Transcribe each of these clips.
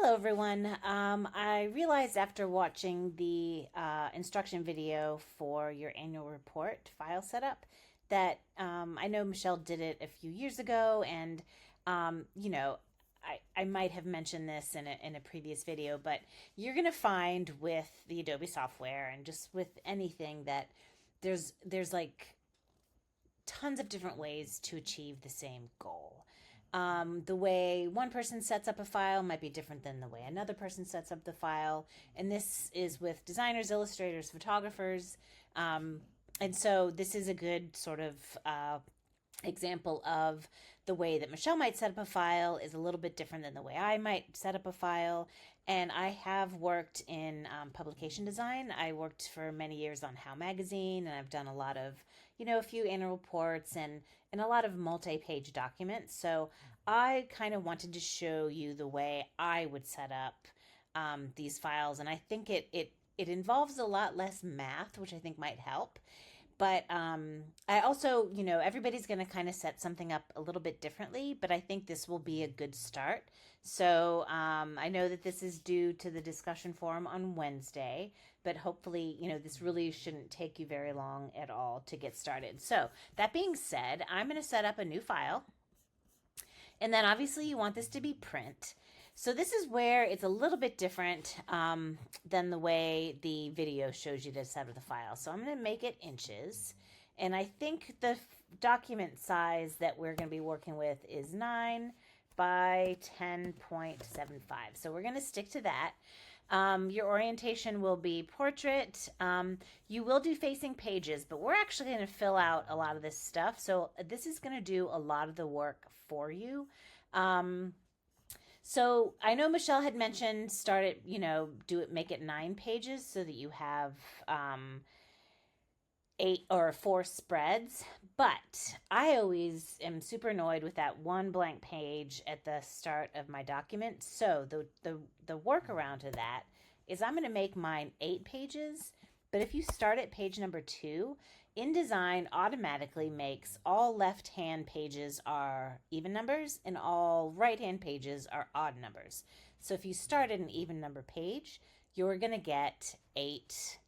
Hello, everyone. I realized after watching the instruction video for your annual report file setup that I know Michelle did it a few years ago, and I might have mentioned this in a previous video, but you're going to find with the Adobe software and just with anything that there's like tons of different ways to achieve the same goal. The way one person sets up a file might be different than the way another person sets up the file. And this is with designers, illustrators, photographers. And so this is a good sort of example of the way that Michelle might set up a file is a little bit different than the way I might set up a file. And I have worked in publication design. I worked for many years on How Magazine, and I've done a lot of, a few annual reports and a lot of multi-page documents. So I kind of wanted to show you the way I would set up these files. And I think it involves a lot less math, which I think might help. But I also, everybody's going to kind of set something up a little bit differently, but I think this will be a good start. So I know that this is due to the discussion forum on Wednesday, but hopefully, this really shouldn't take you very long at all to get started. So that being said, I'm going to set up a new file. And then obviously you want this to be print. So this is where it's a little bit different than the way the video shows you to set up the file. So I'm going to make it inches. And I think the document size that we're going to be working with is 9 by 10.75. So we're going to stick to that. Your orientation will be portrait. You will do facing pages, but we're actually going to fill out a lot of this stuff. So this is going to do a lot of the work for you. So I know Michelle had mentioned make it 9 pages so that you have 8 or 4 spreads. But I always am super annoyed with that one blank page at the start of my document. So the workaround to that is I'm going to make mine 8 pages. But if you start at page number 2, InDesign automatically makes all left-hand pages are even numbers and all right-hand pages are odd numbers. So if you start at an even number page, you're going to get 8,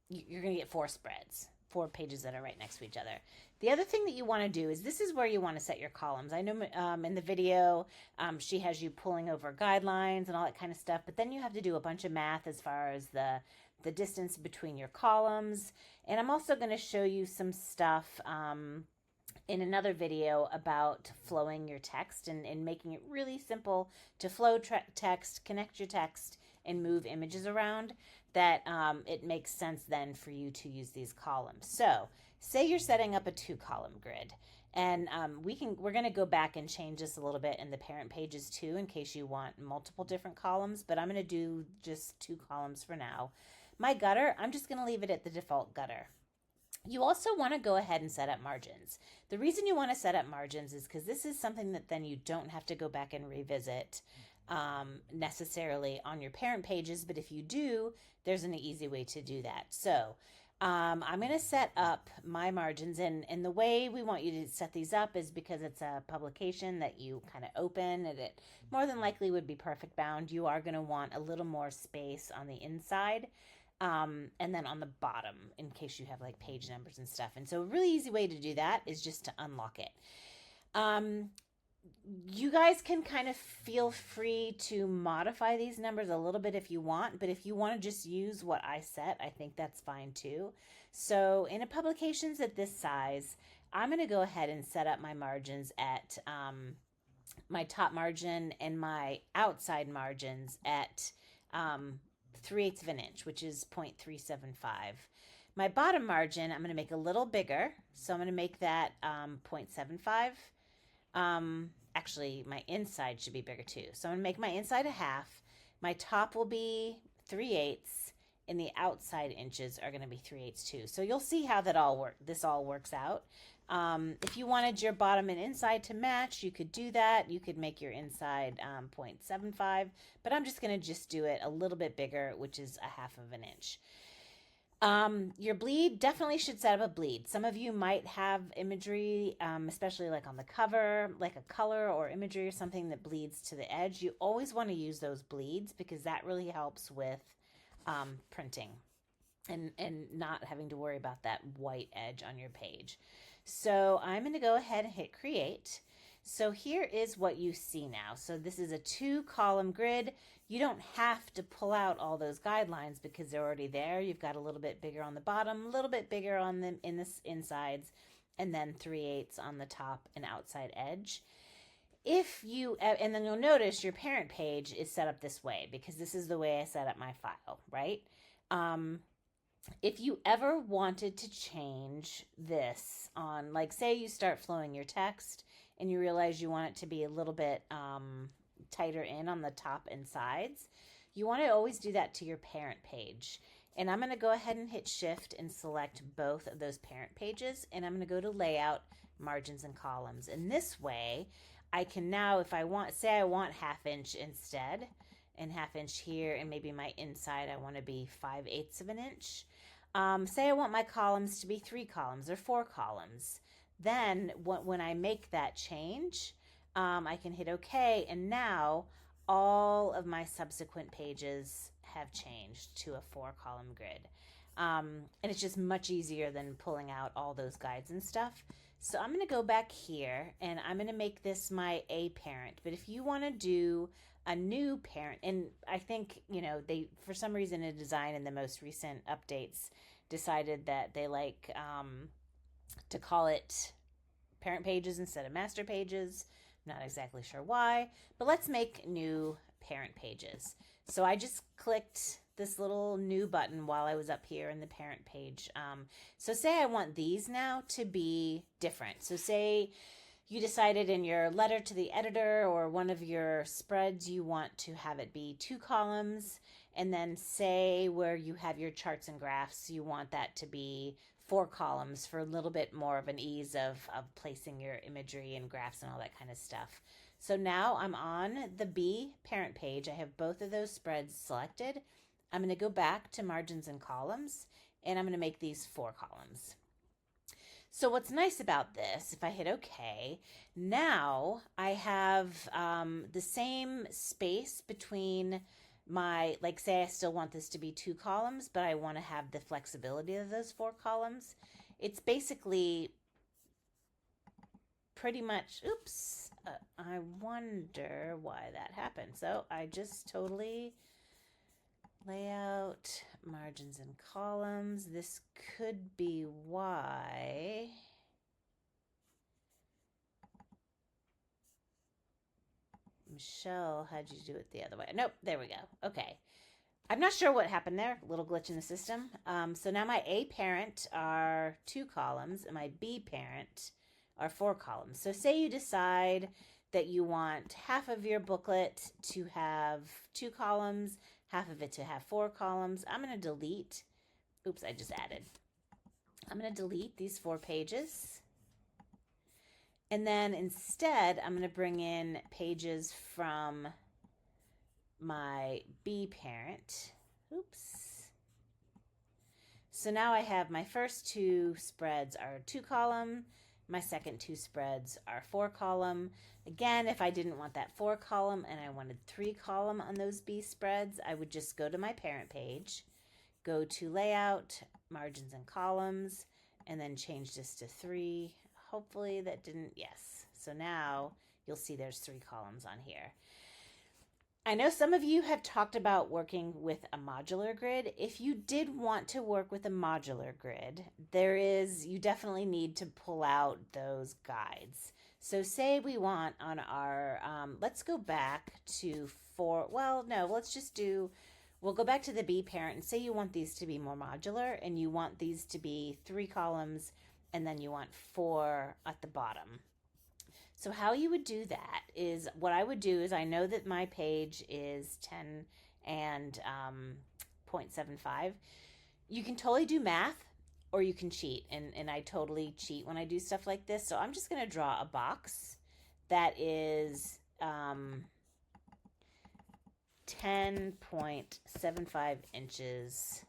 you're going to get 4 spreads, 4 pages that are right next to each other. The other thing that you want to do is this is where you want to set your columns. I know in the video, she has you pulling over guidelines and all that kind of stuff, but then you have to do a bunch of math as far as the distance between your columns. And I'm also going to show you some stuff in another video about flowing your text and making it really simple to flow text, connect your text, and move images around, that it makes sense then for you to use these columns. So say you're setting up a 2-column grid, and we're going to go back and change this a little bit in the parent pages too in case you want multiple different columns, but I'm going to do just 2 columns for now. My gutter, I'm just going to leave it at the default gutter. You also want to go ahead and set up margins. The reason you want to set up margins is because this is something that then you don't have to go back and revisit necessarily on your parent pages, but if you do, there's an easy way to do that. So I'm going to set up my margins, and the way we want you to set these up is because it's a publication that you kind of open, and it more than likely would be perfect bound. You are going to want a little more space on the inside. And then on the bottom in case you have like page numbers and stuff. And so a really easy way to do that is just to unlock it. You guys can kind of feel free to modify these numbers a little bit if you want, but if you want to just use what I set, I think that's fine too. So in a publications at this size, I'm going to go ahead and set up my margins at my top margin and my outside margins at 3/8 of an inch, which is 0.375. My bottom margin, I'm going to make a little bigger. So I'm going to make that 0.75. Actually, my inside should be bigger too. So I'm going to make my inside a half. My top will be 3/8, and the outside inches are going to be 3/8 too. So you'll see how this all works out. If you wanted your bottom and inside to match, you could do that. You could make your inside 0.75, but I'm just going to do it a little bit bigger, which is a half of an inch. Your bleed definitely should set up a bleed. Some of you might have imagery, especially like on the cover, like a color or imagery or something that bleeds to the edge. You always want to use those bleeds because that really helps with printing and not having to worry about that white edge on your page. So I'm going to go ahead and hit create. So here is what you see now. So this is a 2-column grid. You don't have to pull out all those guidelines because they're already there. You've got a little bit bigger on the bottom, a little bit bigger on the insides, and then 3/8 on the top and outside edge. If you, and then you'll notice your parent page is set up this way because this is the way I set up my file, right? If you ever wanted to change this on, like, say you start flowing your text and you realize you want it to be a little bit tighter in on the top and sides, you want to always do that to your parent page. And I'm going to go ahead and hit shift and select both of those parent pages. And I'm going to go to layout, margins, and columns. And this way I can now, if I want, say I want 1/2 inch instead, and 1/2 inch here, and maybe my inside I want to be 5/8 of an inch. Say I want my columns to be 3 columns or 4 columns. Then when I make that change, I can hit OK, and now all of my subsequent pages have changed to a 4-column grid. And it's just much easier than pulling out all those guides and stuff. So I'm going to go back here and I'm going to make this my A parent. But if you want to do a new parent, and I think, you know, they, for some reason in InDesign in the most recent updates, decided that they like to call it parent pages instead of master pages. Not exactly sure why, but let's make new parent pages. So I just clicked this little new button while I was up here in the parent page. So say I want these now to be different. So say you decided in your letter to the editor or one of your spreads you want to have it be 2 columns, and then say where you have your charts and graphs you want that to be 4 columns for a little bit more of an ease of placing your imagery and graphs and all that kind of stuff. So now I'm on the B parent page. I have both of those spreads selected. I'm going to go back to margins and columns, and I'm going to make these 4 columns. So what's nice about this, if I hit OK, now I have the same space between my, like, say I still want this to be 2 columns, but I want to have the flexibility of those 4 columns. It's basically pretty much, oops, I wonder why that happened. So I just totally layout, margins and columns. This could be why. Michelle, how'd you do it the other way? Nope, there we go. Okay. I'm not sure what happened there. A little glitch in the system. So now my A parent are 2 columns and my B parent are 4 columns. So say you decide that you want half of your booklet to have 2 columns, half of it to have 4 columns. I'm going to delete, oops, I just added. I'm going to delete these 4 pages. And then instead, I'm going to bring in pages from my B parent. Oops. So now I have my first 2 spreads are 2 column. My second 2 spreads are 4 column. Again, if I didn't want that 4 column and I wanted 3 column on those B spreads, I would just go to my parent page, go to layout, margins and columns, and then change this to 3. Hopefully that didn't, yes. So now you'll see there's 3 columns on here. I know some of you have talked about working with a modular grid. If you did want to work with a modular grid, you definitely need to pull out those guides. So say we want on our, let's go back to we'll go back to the B parent and say you want these to be more modular and you want these to be 3 columns and then you want 4 at the bottom. So how you would do that is, what I would do is, I know that my page is 10 and 0.75. You can totally do math or you can cheat. And I totally cheat when I do stuff like this. So I'm just going to draw a box that is 10.75 inches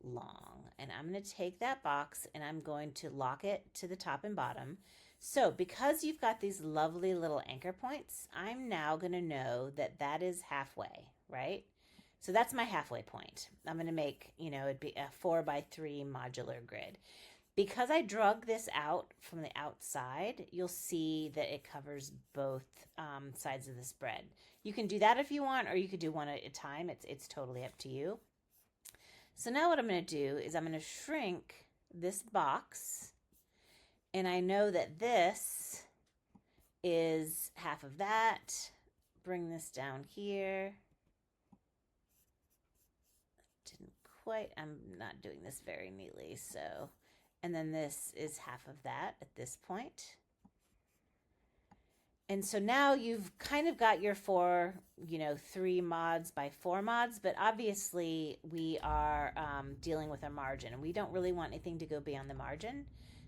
long. And I'm going to take that box and I'm going to lock it to the top and bottom. So because you've got these lovely little anchor points, I'm now going to know that that is halfway, right? So that's my halfway point. I'm going to make, it'd be a 4x3 modular grid. Because I drug this out from the outside, you'll see that it covers both sides of the spread. You can do that if you want, or you could do one at a time. It's totally up to you. So now what I'm going to do is I'm going to shrink this box, and I know that this is half of that. Bring this down here. Didn't quite, I'm not doing this very neatly, so, and then this is half of that at this point. And so now you've kind of got your 3 mods by 4 mods, but obviously we are dealing with a margin and we don't really want anything to go beyond the margin.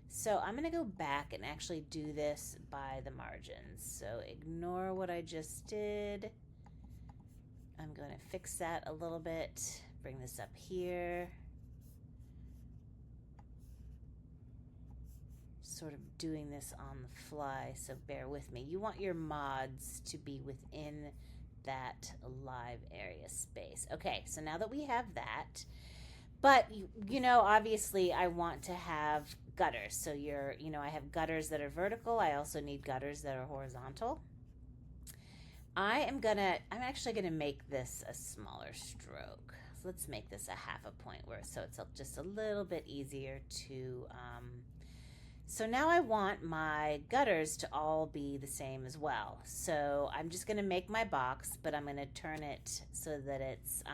So I'm going to go back and actually do this by the margins. So ignore what I just did. I'm going to fix that a little bit, bring this up here. Sort of doing this on the fly, so bear with me. You want your mods to be within that live area space. Okay, so now that we have that, but obviously I want to have gutters. So I have gutters that are vertical. I also need gutters that are horizontal. I'm actually gonna make this a smaller stroke. So let's make this a half a point so it's just a little bit easier to so now I want my gutters to all be the same as well. So I'm just going to make my box, but I'm going to turn it so that it's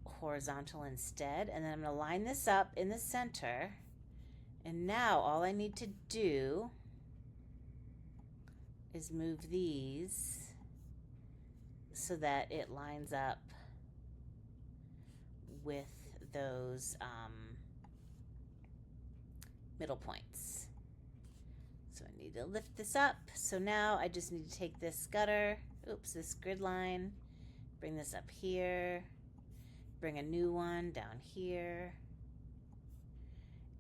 horizontal instead. And then I'm going to line this up in the center. And now all I need to do is move these so that it lines up with those middle points. So I need to lift this up. So now I just need to take this gutter, this grid line, bring this up here, bring a new one down here,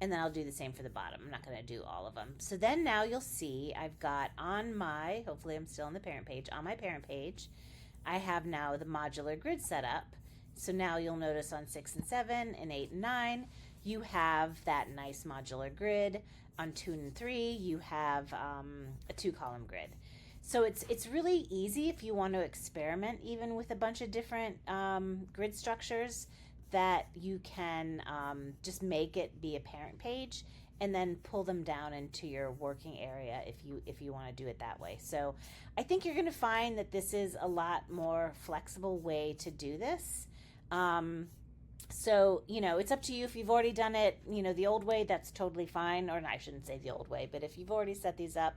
and then I'll do the same for the bottom. I'm not going to do all of them. So then now you'll see I've got hopefully I'm still on the parent page, on my parent page, I have now the modular grid set up. So now you'll notice on 6 and 7 and 8 and 9, you have that nice modular grid. On 2 and 3, you have a 2-column grid. So it's really easy if you want to experiment even with a bunch of different grid structures, that you can just make it be a parent page and then pull them down into your working area if you want to do it that way. So I think you're going to find that this is a lot more flexible way to do this. So, it's up to you. If you've already done it, the old way, that's totally fine. Or I shouldn't say the old way, but if you've already set these up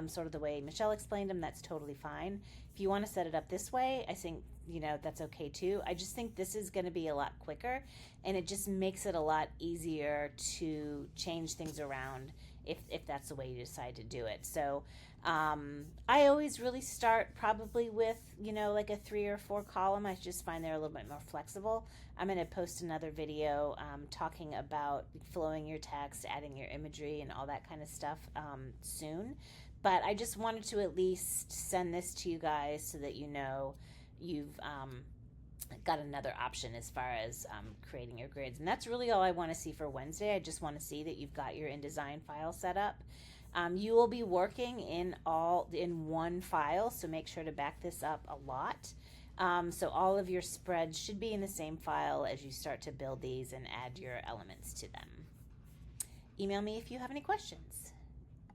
sort of the way Michelle explained them, that's totally fine. If you want to set it up this way, I think, that's okay too. I just think this is going to be a lot quicker, and it just makes it a lot easier to change things around if that's the way you decide to do it. So I always really start probably with, like a 3 or 4 column. I just find they're a little bit more flexible. I'm going to post another video talking about flowing your text, adding your imagery, and all that kind of stuff soon. But I just wanted to at least send this to you guys so that you've got another option as far as creating your grids. And that's really all I want to see for Wednesday. I just want to see that you've got your InDesign file set up. You will be working in one file, so make sure to back this up a lot. So all of your spreads should be in the same file as you start to build these and add your elements to them. Email me if you have any questions.